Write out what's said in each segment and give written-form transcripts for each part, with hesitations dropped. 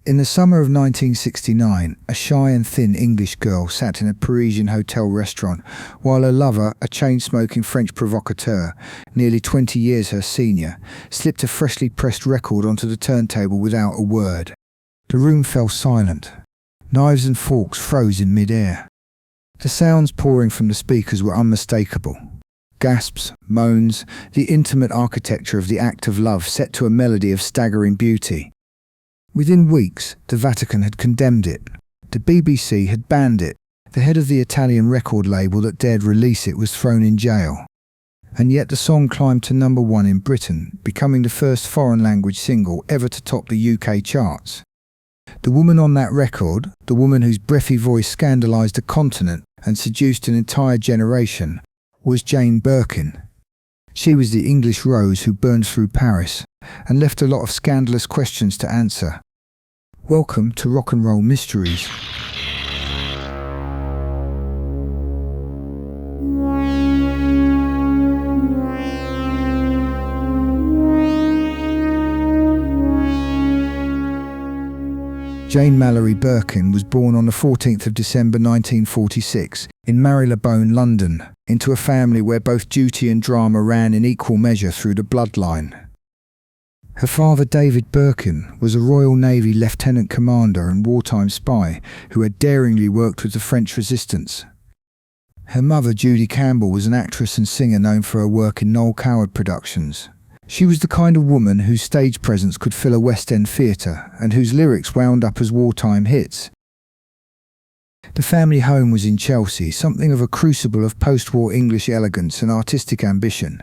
In the summer of 1969, a shy and thin English girl sat in a Parisian hotel restaurant while her lover, a chain-smoking French provocateur, nearly 20 years her senior, slipped a freshly pressed record onto the turntable without a word. The room fell silent. Knives and forks froze in mid-air. The sounds pouring from the speakers were unmistakable. Gasps, moans, the intimate architecture of the act of love set to a melody of staggering beauty. Within weeks, the Vatican had condemned it. The BBC had banned it. The head of the Italian record label that dared release it was thrown in jail. And yet the song climbed to number 1 in Britain, becoming the first foreign language single ever to top the UK charts. The woman on that record, the woman whose breathy voice scandalised a continent and seduced an entire generation, was Jane Birkin. She was the English rose who burned through Paris and left a lot of scandalous questions to answer. Welcome to Rock and Roll Mysteries. Jane Mallory Birkin was born on the 14th of December 1946 in Marylebone, London, into a family where both duty and drama ran in equal measure through the bloodline. Her father, David Birkin, was a Royal Navy lieutenant commander and wartime spy who had daringly worked with the French resistance. Her mother, Judy Campbell, was an actress and singer known for her work in Noel Coward productions. She was the kind of woman whose stage presence could fill a West End theatre and whose lyrics wound up as wartime hits. The family home was in Chelsea, something of a crucible of post-war English elegance and artistic ambition.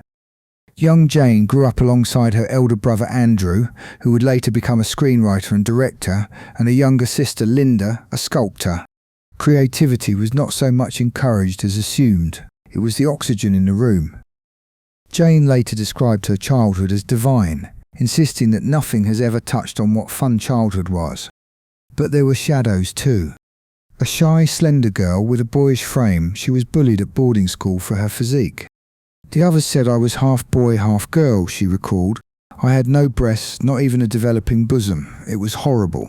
Young Jane grew up alongside her elder brother Andrew, who would later become a screenwriter and director, and a younger sister Linda, a sculptor. Creativity was not so much encouraged as assumed. It was the oxygen in the room. Jane later described her childhood as divine, insisting that nothing has ever touched on what fun childhood was. But there were shadows too. A shy, slender girl with a boyish frame, she was bullied at boarding school for her physique. The others said I was half boy, half girl, she recalled. I had no breasts, not even a developing bosom. It was horrible.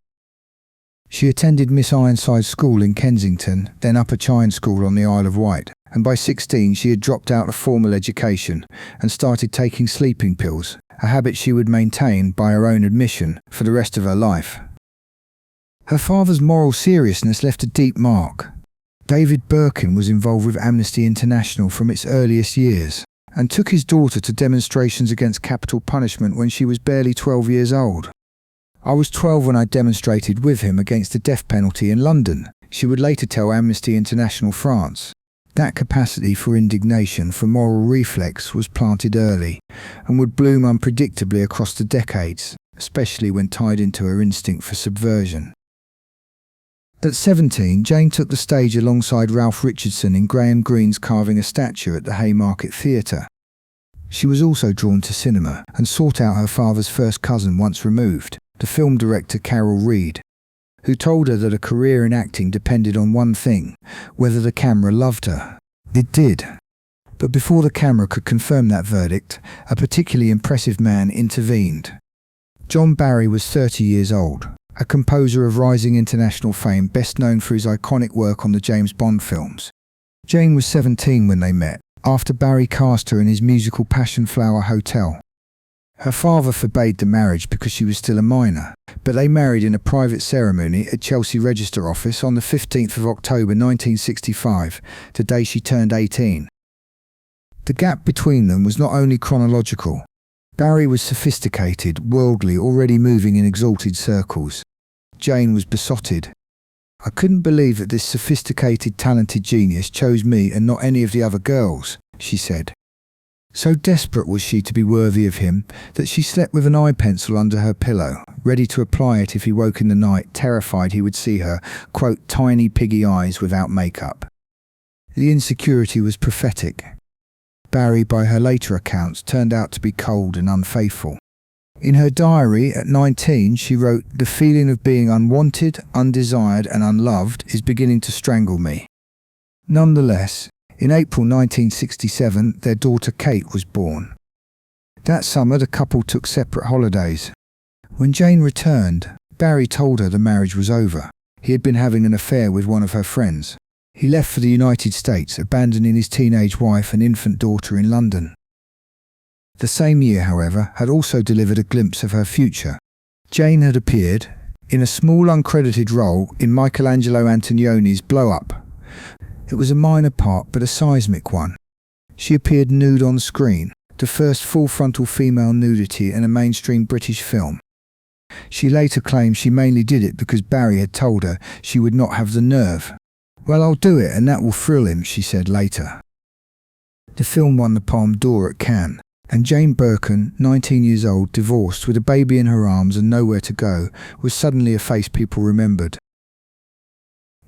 She attended Miss Ironside's school in Kensington, then Upper Chine School on the Isle of Wight, and by 16 she had dropped out of formal education and started taking sleeping pills, a habit she would maintain, by her own admission, for the rest of her life. Her father's moral seriousness left a deep mark. David Birkin was involved with Amnesty International from its earliest years, and took his daughter to demonstrations against capital punishment when she was barely 12 years old. I was 12 when I demonstrated with him against the death penalty in London, she would later tell Amnesty International France. That capacity for indignation, for moral reflex, was planted early, and would bloom unpredictably across the decades, especially when tied into her instinct for subversion. At 17, Jane took the stage alongside Ralph Richardson in Graham Greene's Carving a Statue at the Haymarket Theatre. She was also drawn to cinema and sought out her father's first cousin once removed, the film director Carol Reed, who told her that a career in acting depended on one thing: whether the camera loved her. It did. But before the camera could confirm that verdict, a particularly impressive man intervened. John Barry was 30 years old, a composer of rising international fame, best known for his iconic work on the James Bond films. Jane was 17 when they met, after Barry cast her in his musical Passion Flower Hotel. Her father forbade the marriage because she was still a minor, but they married in a private ceremony at Chelsea Register Office on the 15th of October 1965, the day she turned 18. The gap between them was not only chronological. Barry was sophisticated, worldly, already moving in exalted circles. Jane was besotted. I couldn't believe that this sophisticated, talented genius chose me and not any of the other girls, she said. So desperate was she to be worthy of him that she slept with an eye pencil under her pillow, ready to apply it if he woke in the night, terrified he would see her, quote, tiny piggy eyes without makeup. The insecurity was prophetic. Barry, by her later accounts, turned out to be cold and unfaithful. In her diary at 19, she wrote, "The feeling of being unwanted, undesired and unloved is beginning to strangle me." Nonetheless, in April 1967, their daughter Kate was born. That summer, the couple took separate holidays. When Jane returned, Barry told her the marriage was over. He had been having an affair with one of her friends. He left for the United States, abandoning his teenage wife and infant daughter in London. The same year, however, had also delivered a glimpse of her future. Jane had appeared in a small uncredited role in Michelangelo Antonioni's Blow Up. It was a minor part, but a seismic one. She appeared nude on screen, the first full frontal female nudity in a mainstream British film. She later claimed she mainly did it because Barry had told her she would not have the nerve. "Well, I'll do it and that will thrill him," she said later. The film won the Palme d'Or at Cannes, and Jane Birkin, 19 years old, divorced, with a baby in her arms and nowhere to go, was suddenly a face people remembered.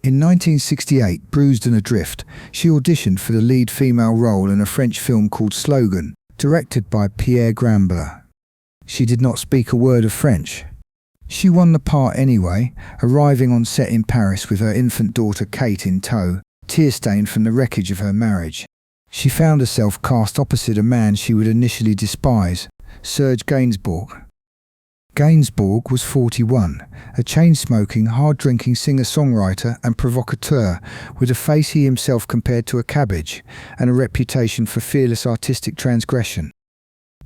In 1968, bruised and adrift, she auditioned for the lead female role in a French film called Slogan, directed by Pierre Gramble. She did not speak a word of French. She won the part anyway, arriving on set in Paris with her infant daughter Kate in tow, tear-stained from the wreckage of her marriage. She found herself cast opposite a man she would initially despise, Serge Gainsbourg. Gainsbourg was 41, a chain-smoking, hard-drinking singer-songwriter and provocateur with a face he himself compared to a cabbage and a reputation for fearless artistic transgression.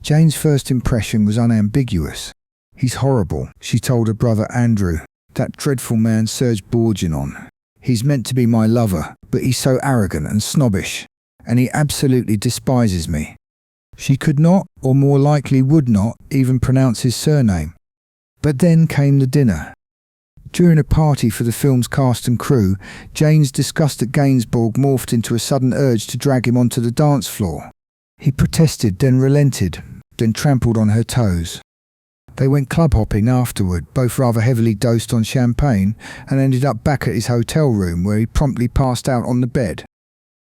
Jane's first impression was unambiguous. "He's horrible," she told her brother Andrew. "That dreadful man Serge Bourguignon. He's meant to be my lover, but he's so arrogant and snobbish, and he absolutely despises me." She could not, or more likely would not, even pronounce his surname. But then came the dinner. During a party for the film's cast and crew, Jane's disgust at Gainsbourg morphed into a sudden urge to drag him onto the dance floor. He protested, then relented, then trampled on her toes. They went club hopping afterward, both rather heavily dosed on champagne, and ended up back at his hotel room where he promptly passed out on the bed.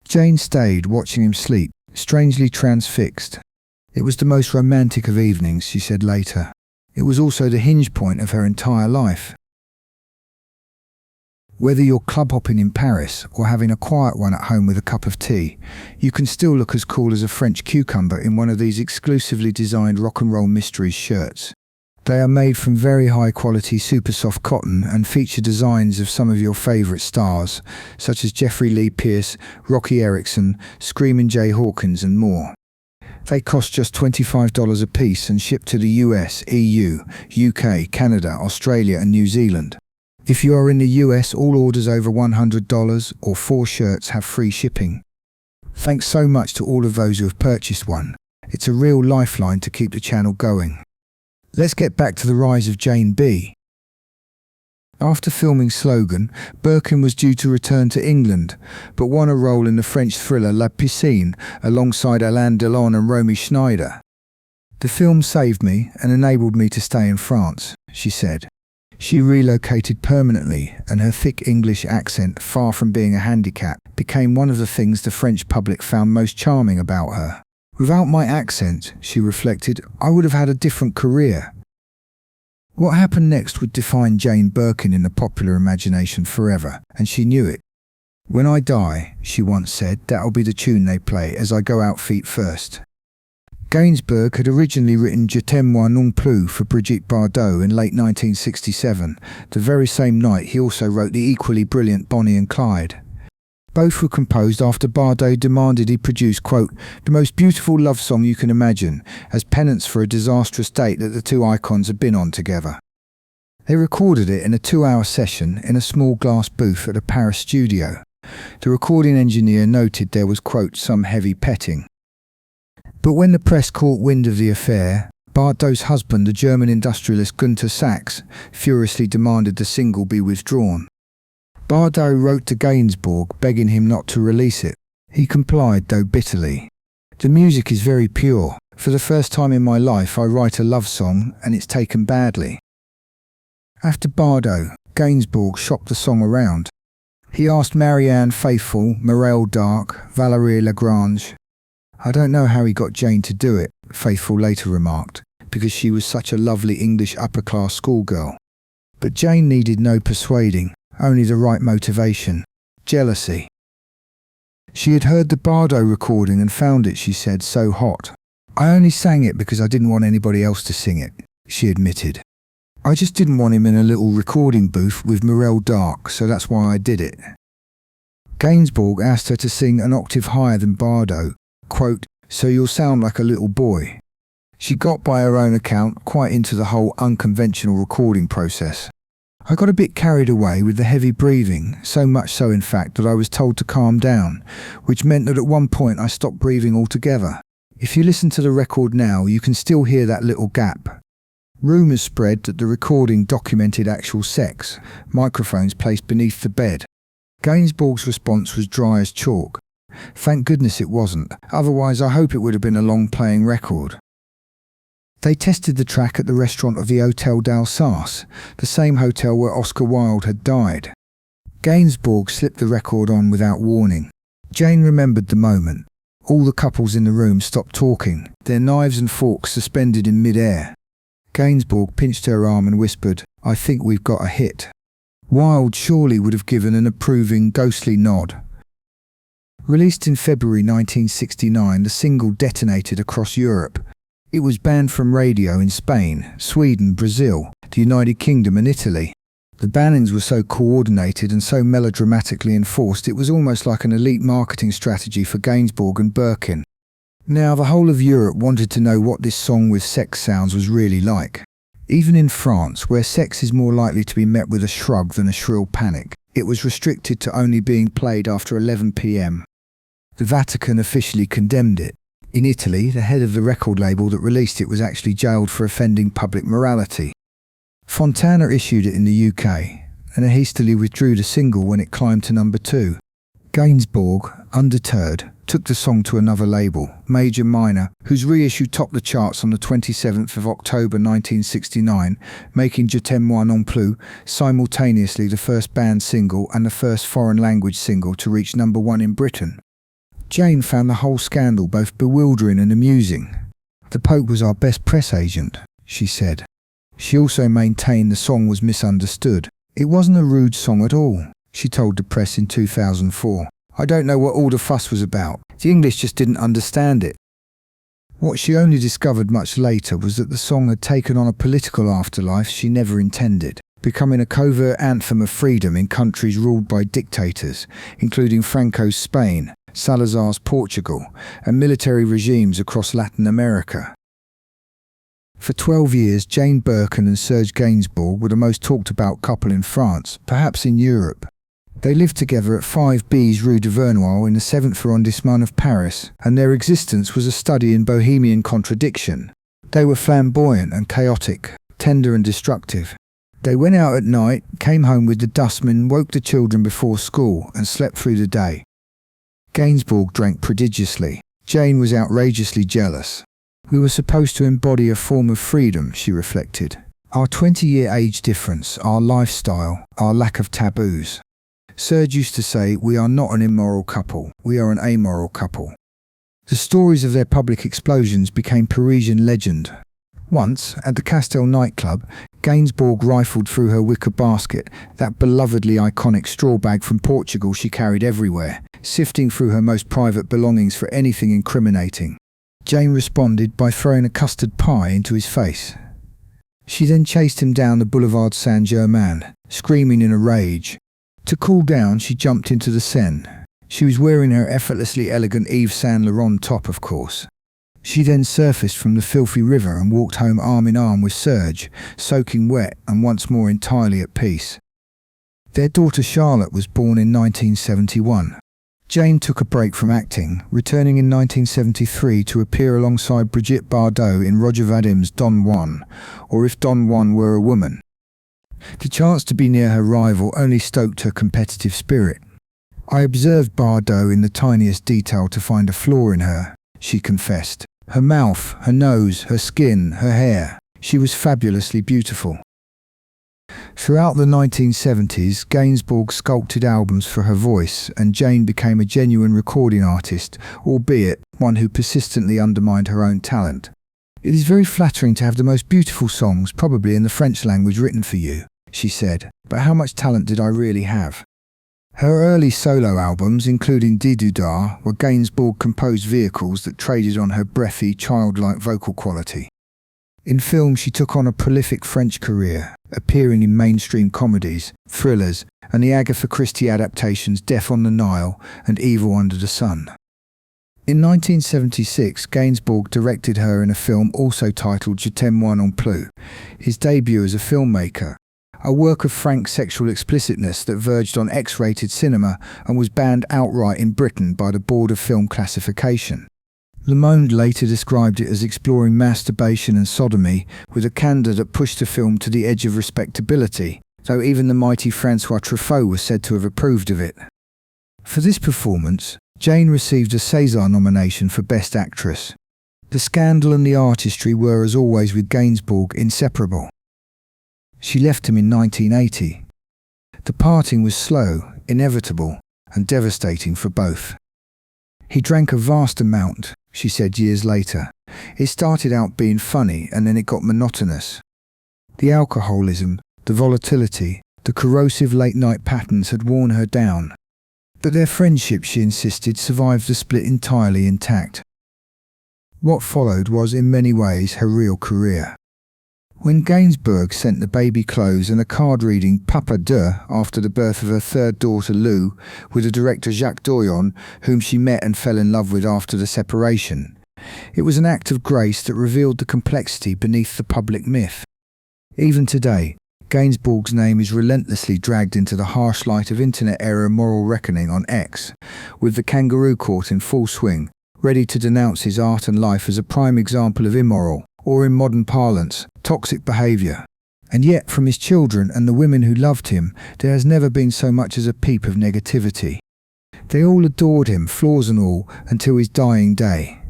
Jane stayed, watching him sleep, strangely transfixed. "It was the most romantic of evenings," she said later. "It was also the hinge point of her entire life." Whether you're club hopping in Paris or having a quiet one at home with a cup of tea, you can still look as cool as a French cucumber in one of these exclusively designed Rock and Roll Mysteries shirts. They are made from very high quality super soft cotton and feature designs of some of your favourite stars, such as Jeffrey Lee Pierce, Rocky Erickson, Screamin' Jay Hawkins and more. They cost just $25 a piece and ship to the US, EU, UK, Canada, Australia and New Zealand. If you are in the US, all orders over $100 or 4 shirts have free shipping. Thanks so much to all of those who have purchased one. It's a real lifeline to keep the channel going. Let's get back to the rise of Jane B. After filming Slogan, Birkin was due to return to England, but won a role in the French thriller La Piscine alongside Alain Delon and Romy Schneider. "The film saved me and enabled me to stay in France," she said. She relocated permanently, and her thick English accent, far from being a handicap, became one of the things the French public found most charming about her. "Without my accent," she reflected, "I would have had a different career." What happened next would define Jane Birkin in the popular imagination forever, and she knew it. "When I die," she once said, "that'll be the tune they play as I go out feet first." Gainsbourg had originally written Je t'aime moi non plus for Brigitte Bardot in late 1967. The very same night he also wrote the equally brilliant Bonnie and Clyde. Both were composed after Bardot demanded he produce, quote, "the most beautiful love song you can imagine, as penance for a disastrous date that the two icons had been on together." They recorded it in a 2-hour session in a small glass booth at a Paris studio. The recording engineer noted there was, quote, "some heavy petting." But when the press caught wind of the affair, Bardot's husband, the German industrialist Günter Sachs, furiously demanded the single be withdrawn. Bardot wrote to Gainsbourg begging him not to release it. He complied, though bitterly. "The music is very pure. For the first time in my life I write a love song and it's taken badly." After Bardot, Gainsbourg shopped the song around. He asked Marianne Faithfull, Morel Dark, Valérie Lagrange. "I don't know how he got Jane to do it," Faithfull later remarked, "because she was such a lovely English upper-class schoolgirl." But Jane needed no persuading. Only the right motivation: jealousy. She had heard the Bardot recording and found it, she said, so hot. "I only sang it because I didn't want anybody else to sing it," she admitted. I just didn't want him in a little recording booth with Morel Dark, so that's why I did it. Gainsbourg asked her to sing an octave higher than Bardot, quote, so you'll sound like a little boy. She got, by her own account, quite into the whole unconventional recording process. I got a bit carried away with the heavy breathing, so much so in fact that I was told to calm down, which meant that at one point I stopped breathing altogether. If you listen to the record now, you can still hear that little gap. Rumours spread that the recording documented actual sex, microphones placed beneath the bed. Gainsbourg's response was dry as chalk. Thank goodness it wasn't, otherwise I hope it would have been a long-playing record. They tested the track at the restaurant of the Hotel d'Alsace, the same hotel where Oscar Wilde had died. Gainsbourg slipped the record on without warning. Jane remembered the moment. All the couples in the room stopped talking, their knives and forks suspended in mid-air. Gainsbourg pinched her arm and whispered, I think we've got a hit. Wilde surely would have given an approving, ghostly nod. Released in February 1969, the single detonated across Europe. It was banned from radio in Spain, Sweden, Brazil, the United Kingdom and Italy. The bannings were so coordinated and so melodramatically enforced it was almost like an elite marketing strategy for Gainsbourg and Birkin. Now, the whole of Europe wanted to know what this song with sex sounds was really like. Even in France, where sex is more likely to be met with a shrug than a shrill panic, it was restricted to only being played after 11 p.m. The Vatican officially condemned it. In Italy, the head of the record label that released it was actually jailed for offending public morality. Fontana issued it in the UK, and hastily withdrew the single when it climbed to number 2. Gainsbourg, undeterred, took the song to another label, Major Minor, whose reissue topped the charts on the 27th of October 1969, making Je t'aime moi non plus simultaneously the first band single and the first foreign language single to reach number 1 in Britain. Jane found the whole scandal both bewildering and amusing. The Pope was our best press agent, she said. She also maintained the song was misunderstood. It wasn't a rude song at all, she told the press in 2004. I don't know what all the fuss was about. The English just didn't understand it. What she only discovered much later was that the song had taken on a political afterlife she never intended, becoming a covert anthem of freedom in countries ruled by dictators, including Franco's Spain, Salazar's Portugal, and military regimes across Latin America. For 12 years, Jane Birkin and Serge Gainsbourg were the most talked about couple in France, perhaps in Europe. They lived together at 5 B's Rue de Vernois in the 7th arrondissement of Paris, and their existence was a study in bohemian contradiction. They were flamboyant and chaotic, tender and destructive. They went out at night, came home with the dustman, woke the children before school, and slept through the day. Gainsbourg drank prodigiously. Jane was outrageously jealous. We were supposed to embody a form of freedom, she reflected. Our 20-year age difference, our lifestyle, our lack of taboos. Serge used to say, we are not an immoral couple, we are an amoral couple. The stories of their public explosions became Parisian legend. Once, at the Castel nightclub, Gainsbourg rifled through her wicker basket, that belovedly iconic straw bag from Portugal she carried everywhere, sifting through her most private belongings for anything incriminating. Jane responded by throwing a custard pie into his face. She then chased him down the Boulevard Saint-Germain, screaming in a rage. To cool down, she jumped into the Seine. She was wearing her effortlessly elegant Yves Saint Laurent top, of course. She then surfaced from the filthy river and walked home arm in arm with Serge, soaking wet and once more entirely at peace. Their daughter Charlotte was born in 1971. Jane took a break from acting, returning in 1973 to appear alongside Brigitte Bardot in Roger Vadim's Don Juan, or If Don Juan Were a Woman. The chance to be near her rival only stoked her competitive spirit. I observed Bardot in the tiniest detail to find a flaw in her, she confessed. Her mouth, her nose, her skin, her hair. She was fabulously beautiful. Throughout the 1970s, Gainsbourg sculpted albums for her voice, and Jane became a genuine recording artist, albeit one who persistently undermined her own talent. It is very flattering to have the most beautiful songs, probably in the French language, written for you, she said, but how much talent did I really have? Her early solo albums, including Didouda, were Gainsbourg-composed vehicles that traded on her breathy, childlike vocal quality. In film, she took on a prolific French career, appearing in mainstream comedies, thrillers, and the Agatha Christie adaptations Death on the Nile and Evil Under the Sun. In 1976, Gainsbourg directed her in a film also titled Je t'aime moi non plus, his debut as a filmmaker, a work of frank sexual explicitness that verged on X-rated cinema and was banned outright in Britain by the Board of Film Classification. Le Monde later described it as exploring masturbation and sodomy with a candour that pushed the film to the edge of respectability, though even the mighty François Truffaut was said to have approved of it. For this performance, Jane received a César nomination for Best Actress. The scandal and the artistry were, as always with Gainsbourg, inseparable. She left him in 1980. The parting was slow, inevitable, and devastating for both. He drank a vast amount, she said years later. It started out being funny and then it got monotonous. The alcoholism, the volatility, the corrosive late-night patterns had worn her down. But their friendship, she insisted, survived the split entirely intact. What followed was, in many ways, her real career. When Gainsbourg sent the baby clothes and a card reading Papa de after the birth of her third daughter Lou with the director Jacques Doyon, whom she met and fell in love with after the separation, it was an act of grace that revealed the complexity beneath the public myth. Even today, Gainsbourg's name is relentlessly dragged into the harsh light of internet-era moral reckoning on X, with the kangaroo court in full swing, ready to denounce his art and life as a prime example of immoral, or in modern parlance, toxic behaviour. And yet, from his children and the women who loved him, there has never been so much as a peep of negativity. They all adored him, flaws and all, until his dying day.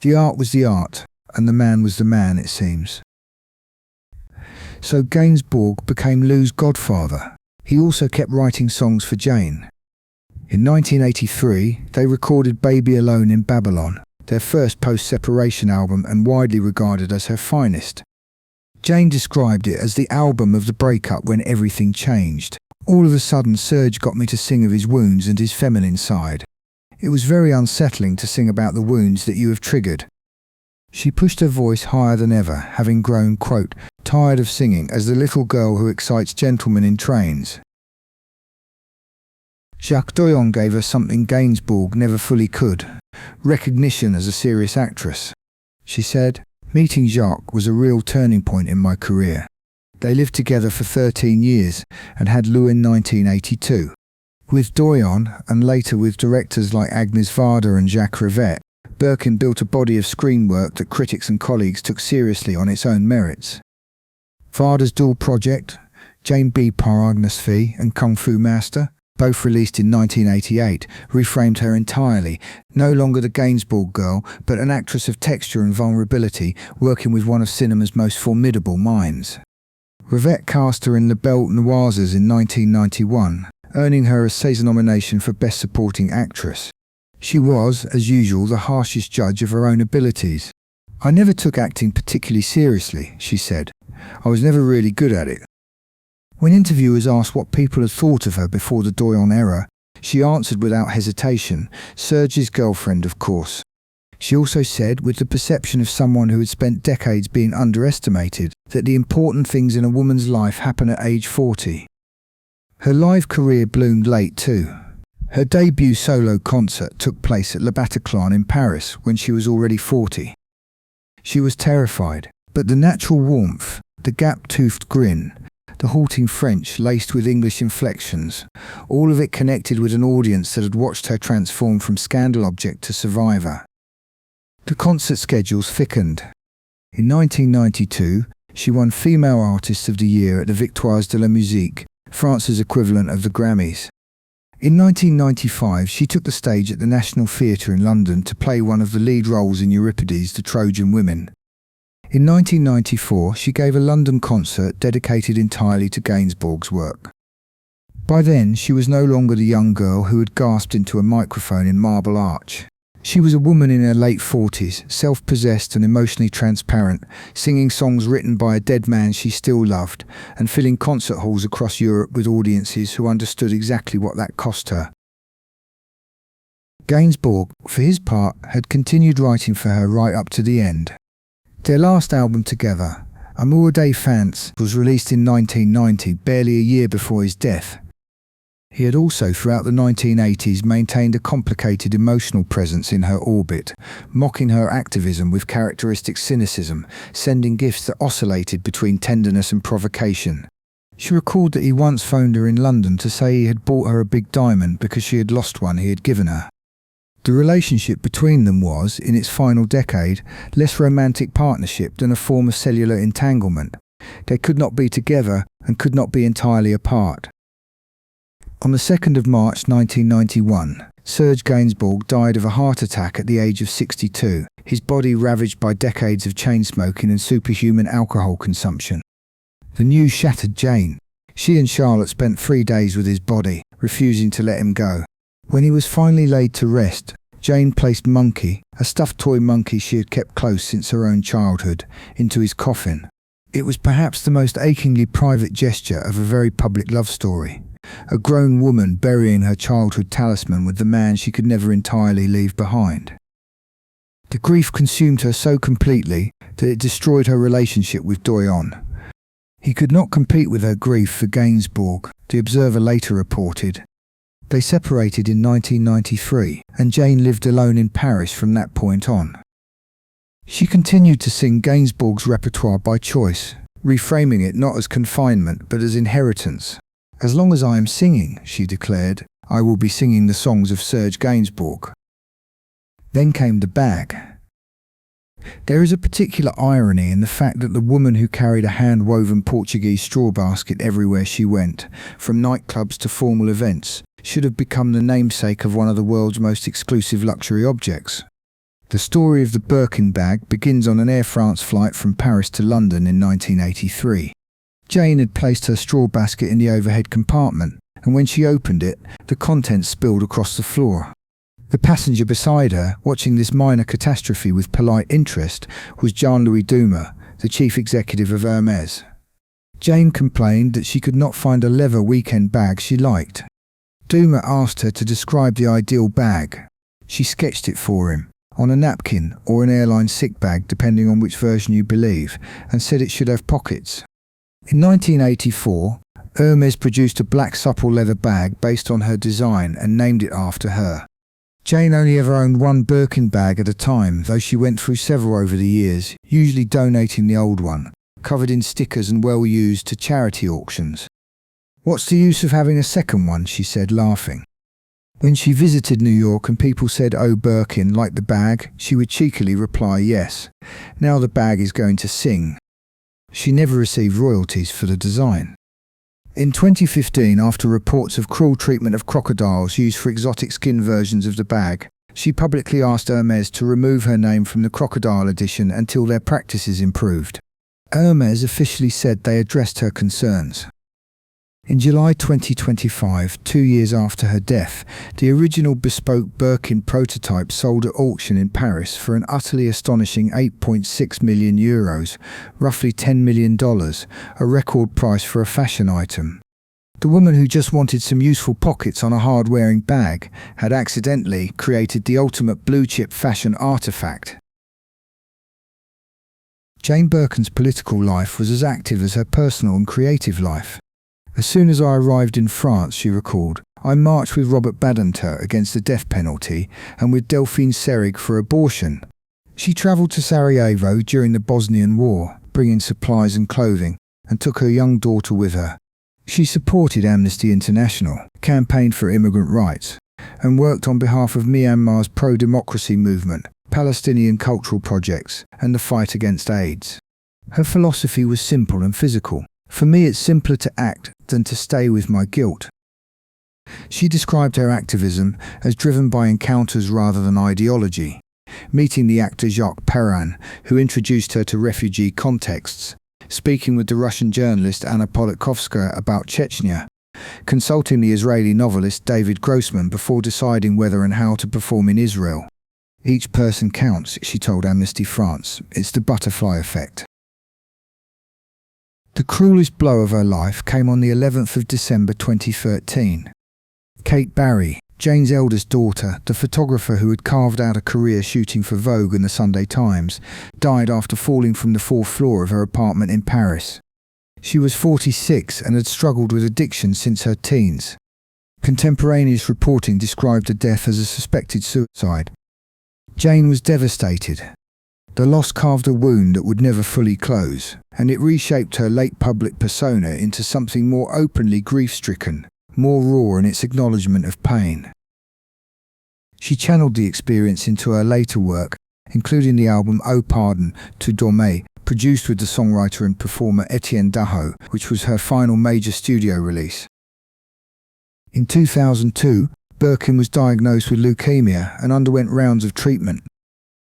The art was the art, and the man was the man, it seems. So Gainsbourg became Lou's godfather. He also kept writing songs for Jane. In 1983, they recorded Baby Alone in Babylon, their first post-separation album and widely regarded as her finest. Jane described it as the album of the breakup when everything changed. All of a sudden, Serge got me to sing of his wounds and his feminine side. It was very unsettling to sing about the wounds that you have triggered. She pushed her voice higher than ever, having grown, quote, tired of singing as the little girl who excites gentlemen in trains. Jacques Doyon gave her something Gainsbourg never fully could, recognition as a serious actress. She said, "Meeting Jacques was a real turning point in my career. They lived together for 13 years and had Lou in 1982. With Doyon, and later with directors like Agnès Varda and Jacques Rivette, Birkin built a body of screen work that critics and colleagues took seriously on its own merits. Varda's dual project, Jane Birkin and Kung Fu Master, both released in 1988, reframed her entirely, no longer the Gainsbourg girl, but an actress of texture and vulnerability, working with one of cinema's most formidable minds. Rivette cast her in Les Belles Noises in 1991, earning her a César nomination for Best Supporting Actress. She was, as usual, the harshest judge of her own abilities. "I never took acting particularly seriously," she said. "I was never really good at it." When interviewers asked what people had thought of her before the Doyon era, she answered without hesitation, Serge's girlfriend, of course. She also said, with the perception of someone who had spent decades being underestimated, that the important things in a woman's life happen at age 40. Her live career bloomed late too. Her debut solo concert took place at Le Bataclan in Paris when she was already 40. She was terrified, but the natural warmth, the gap-toothed grin, the halting French laced with English inflections, all of it connected with an audience that had watched her transform from scandal object to survivor. The concert schedules thickened. In 1992, she won Female Artist of the Year at the Victoires de la Musique, France's equivalent of the Grammys. In 1995, she took the stage at the National Theatre in London to play one of the lead roles in Euripides' The Trojan Women. In 1994, she gave a London concert dedicated entirely to Gainsbourg's work. By then, she was no longer the young girl who had gasped into a microphone in Marble Arch. She was a woman in her late 40s, self-possessed and emotionally transparent, singing songs written by a dead man she still loved, and filling concert halls across Europe with audiences who understood exactly what that cost her. Gainsbourg, for his part, had continued writing for her right up to the end. Their last album together, Amour des Fans, was released in 1990, barely a year before his death. He had also, throughout the 1980s, maintained a complicated emotional presence in her orbit, mocking her activism with characteristic cynicism, sending gifts that oscillated between tenderness and provocation. She recalled that he once phoned her in London to say he had bought her a big diamond because she had lost one he had given her. The relationship between them was, in its final decade, less romantic partnership than a form of cellular entanglement. They could not be together and could not be entirely apart. On the 2nd of March 1991, Serge Gainsbourg died of a heart attack at the age of 62, his body ravaged by decades of chain smoking and superhuman alcohol consumption. The news shattered Jane. She and Charlotte spent 3 days with his body, refusing to let him go. When he was finally laid to rest, Jane placed Monkey, a stuffed toy monkey she had kept close since her own childhood, into his coffin. It was perhaps the most achingly private gesture of a very public love story. A grown woman burying her childhood talisman with the man she could never entirely leave behind. The grief consumed her so completely that it destroyed her relationship with Doyon. He could not compete with her grief for Gainsbourg, the Observer later reported. They separated in 1993, and Jane lived alone in Paris from that point on. She continued to sing Gainsbourg's repertoire by choice, reframing it not as confinement but as inheritance. "As long as I am singing," she declared, "I will be singing the songs of Serge Gainsbourg." Then came the bag. There is a particular irony in the fact that the woman who carried a hand-woven Portuguese straw basket everywhere she went, from nightclubs to formal events, should have become the namesake of one of the world's most exclusive luxury objects. The story of the Birkin bag begins on an Air France flight from Paris to London in 1983. Jane had placed her straw basket in the overhead compartment, and when she opened it, the contents spilled across the floor. The passenger beside her, watching this minor catastrophe with polite interest, was Jean-Louis Dumas, the chief executive of Hermès. Jane complained that she could not find a leather weekend bag she liked. Dumas asked her to describe the ideal bag. She sketched it for him, on a napkin or an airline sick bag depending on which version you believe, and said it should have pockets. In 1984, Hermès produced a black supple leather bag based on her design and named it after her. Jane only ever owned one Birkin bag at a time, though she went through several over the years, usually donating the old one, covered in stickers and well used, to charity auctions. "What's the use of having a second one?" she said, laughing. When she visited New York and people said, "Oh, Birkin, like the bag?" she would cheekily reply, "Yes. Now the bag is going to sing." She never received royalties for the design. In 2015, after reports of cruel treatment of crocodiles used for exotic skin versions of the bag, she publicly asked Hermès to remove her name from the crocodile edition until their practices improved. Hermès officially said they addressed her concerns. In July 2025, 2 years after her death, the original bespoke Birkin prototype sold at auction in Paris for an utterly astonishing €8.6 million, roughly $10 million, a record price for a fashion item. The woman who just wanted some useful pockets on a hard-wearing bag had accidentally created the ultimate blue-chip fashion artifact. Jane Birkin's political life was as active as her personal and creative life. "As soon as I arrived in France," she recalled, "I marched with Robert Badinter against the death penalty and with Delphine Seyrig for abortion." She travelled to Sarajevo during the Bosnian War, bringing supplies and clothing, and took her young daughter with her. She supported Amnesty International, campaigned for immigrant rights, and worked on behalf of Myanmar's pro-democracy movement, Palestinian cultural projects, and the fight against AIDS. Her philosophy was simple and physical. "For me, it's simpler to act than to stay with my guilt." She described her activism as driven by encounters rather than ideology, meeting the actor Jacques Perrin, who introduced her to refugee contexts, speaking with the Russian journalist Anna Politkovskaya about Chechnya, consulting the Israeli novelist David Grossman before deciding whether and how to perform in Israel. "Each person counts," she told Amnesty France. "It's the butterfly effect." The cruelest blow of her life came on the 11th of December 2013. Kate Barry, Jane's eldest daughter, the photographer who had carved out a career shooting for Vogue and the Sunday Times, died after falling from the fourth floor of her apartment in Paris. She was 46 and had struggled with addiction since her teens. Contemporaneous reporting described her death as a suspected suicide. Jane was devastated. The loss carved a wound that would never fully close, and it reshaped her late public persona into something more openly grief-stricken, more raw in its acknowledgement of pain. She channeled the experience into her later work, including the album Oh Pardon, to Dormir, produced with the songwriter and performer Etienne Daho, which was her final major studio release. In 2002, Birkin was diagnosed with leukemia and underwent rounds of treatment.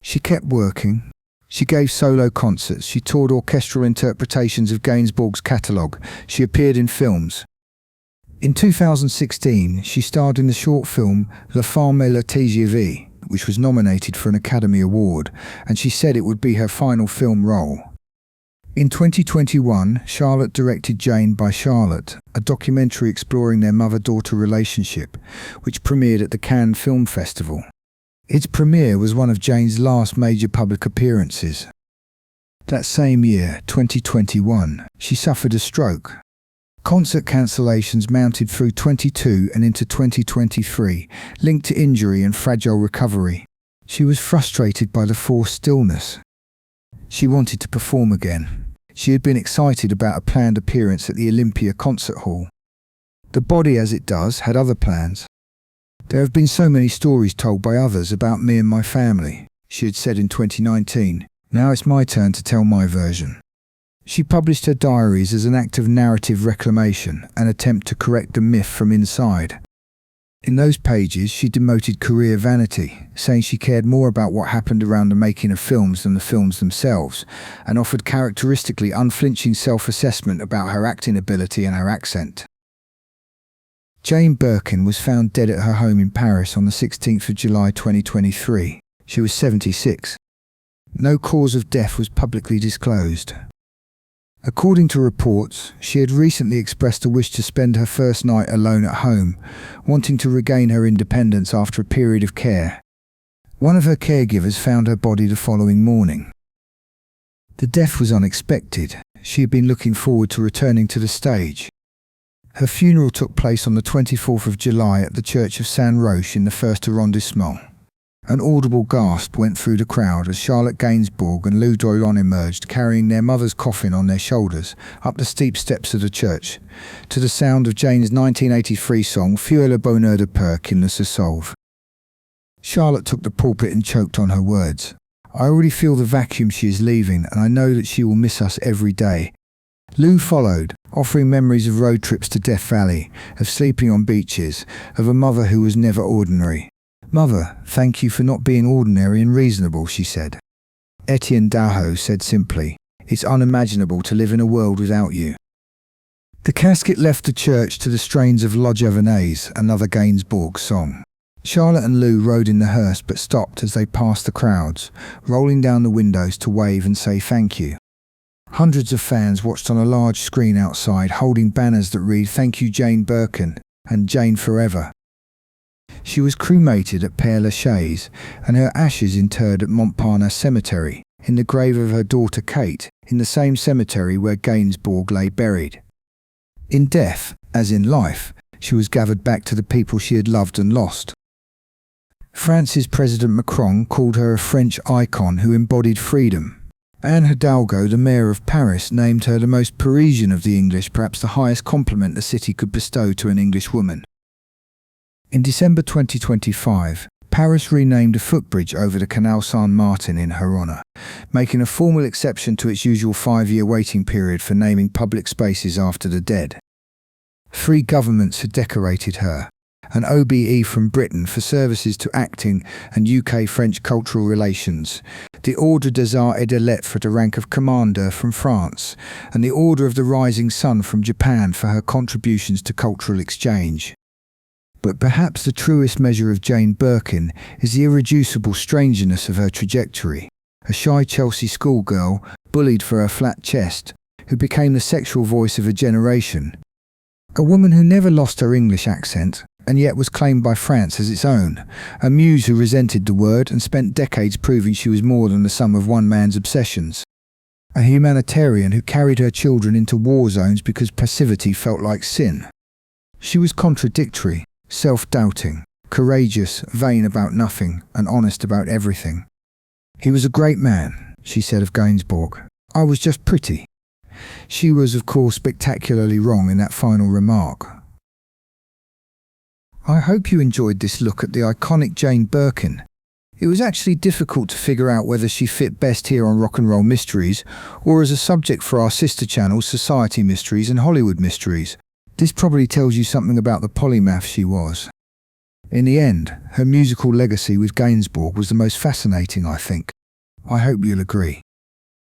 She kept working. She gave solo concerts, she toured orchestral interpretations of Gainsbourg's catalogue, she appeared in films. In 2016, she starred in the short film La Femme et la TGV, which was nominated for an Academy Award, and she said it would be her final film role. In 2021, Charlotte directed Jane by Charlotte, a documentary exploring their mother-daughter relationship, which premiered at the Cannes Film Festival. Its premiere was one of Jane's last major public appearances. That same year, 2021, she suffered a stroke. Concert cancellations mounted through 2022 and into 2023, linked to injury and fragile recovery. She was frustrated by the forced stillness. She wanted to perform again. She had been excited about a planned appearance at the Olympia Concert Hall. The body, as it does, had other plans. "There have been so many stories told by others about me and my family," she had said in 2019. "Now it's my turn to tell my version." She published her diaries as an act of narrative reclamation, an attempt to correct the myth from inside. In those pages, she demoted career vanity, saying she cared more about what happened around the making of films than the films themselves, and offered characteristically unflinching self-assessment about her acting ability and her accent. Jane Birkin was found dead at her home in Paris on the 16th of July 2023. She was 76. No cause of death was publicly disclosed. According to reports, she had recently expressed a wish to spend her first night alone at home, wanting to regain her independence after a period of care. One of her caregivers found her body the following morning. The death was unexpected. She had been looking forward to returning to the stage. Her funeral took place on the 24th of July at the Church of Saint Roch in the 1st arrondissement. An audible gasp went through the crowd as Charlotte Gainsbourg and Lou Doyon emerged, carrying their mother's coffin on their shoulders, up the steep steps of the church, to the sound of Jane's 1983 song Fuir le bonheur de peur qu'il ne se sauve. Charlotte took the pulpit and choked on her words. "I already feel the vacuum she is leaving, and I know that she will miss us every day." Lou followed, offering memories of road trips to Death Valley, of sleeping on beaches, of a mother who was never ordinary. "Mother, thank you for not being ordinary and reasonable," she said. Etienne Daho said simply, "It's unimaginable to live in a world without you." The casket left the church to the strains of La Javanaise, another Gainsbourg song. Charlotte and Lou rode in the hearse but stopped as they passed the crowds, rolling down the windows to wave and say thank you. Hundreds of fans watched on a large screen outside, holding banners that read "Thank you Jane Birkin" and "Jane Forever." She was cremated at Père Lachaise and her ashes interred at Montparnasse Cemetery, in the grave of her daughter Kate, in the same cemetery where Gainsbourg lay buried. In death, as in life, she was gathered back to the people she had loved and lost. France's President Macron called her a French icon who embodied freedom. Anne Hidalgo, the mayor of Paris, named her the most Parisian of the English, perhaps the highest compliment the city could bestow to an English woman. In December 2025, Paris renamed a footbridge over the Canal Saint-Martin in her honour, making a formal exception to its usual 5-year waiting period for naming public spaces after the dead. 3 governments had decorated her, an OBE from Britain for services to acting and UK-French cultural relations, the Ordre des Arts et des Lettres for the rank of Commandeur from France, and the Order of the Rising Sun from Japan for her contributions to cultural exchange. But perhaps the truest measure of Jane Birkin is the irreducible strangeness of her trajectory. A shy Chelsea schoolgirl, bullied for her flat chest, who became the sexual voice of a generation. A woman who never lost her English accent, and yet was claimed by France as its own, a muse who resented the word and spent decades proving she was more than the sum of one man's obsessions. A humanitarian who carried her children into war zones because passivity felt like sin. She was contradictory, self-doubting, courageous, vain about nothing, and honest about everything. "He was a great man," she said of Gainsbourg. "I was just pretty." She was, of course, spectacularly wrong in that final remark. I hope you enjoyed this look at the iconic Jane Birkin. It was actually difficult to figure out whether she fit best here on Rock and Roll Mysteries or as a subject for our sister channels Society Mysteries and Hollywood Mysteries. This probably tells you something about the polymath she was. In the end, her musical legacy with Gainsbourg was the most fascinating, I think. I hope you'll agree.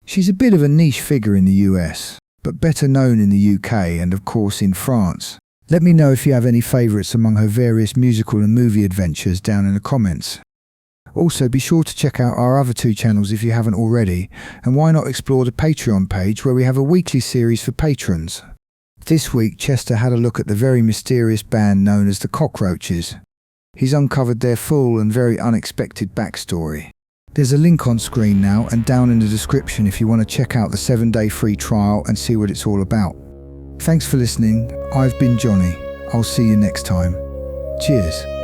She's a bit of a niche figure in the US, but better known in the UK and of course in France. Let me know if you have any favourites among her various musical and movie adventures down in the comments. Also, be sure to check out our other two channels if you haven't already, and why not explore the Patreon page where we have a weekly series for patrons. This week, Chester had a look at the very mysterious band known as the Cockroaches. He's uncovered their full and very unexpected backstory. There's a link on screen now and down in the description if you want to check out the 7-day free trial and see what it's all about. Thanks for listening. I've been Johnny. I'll see you next time. Cheers.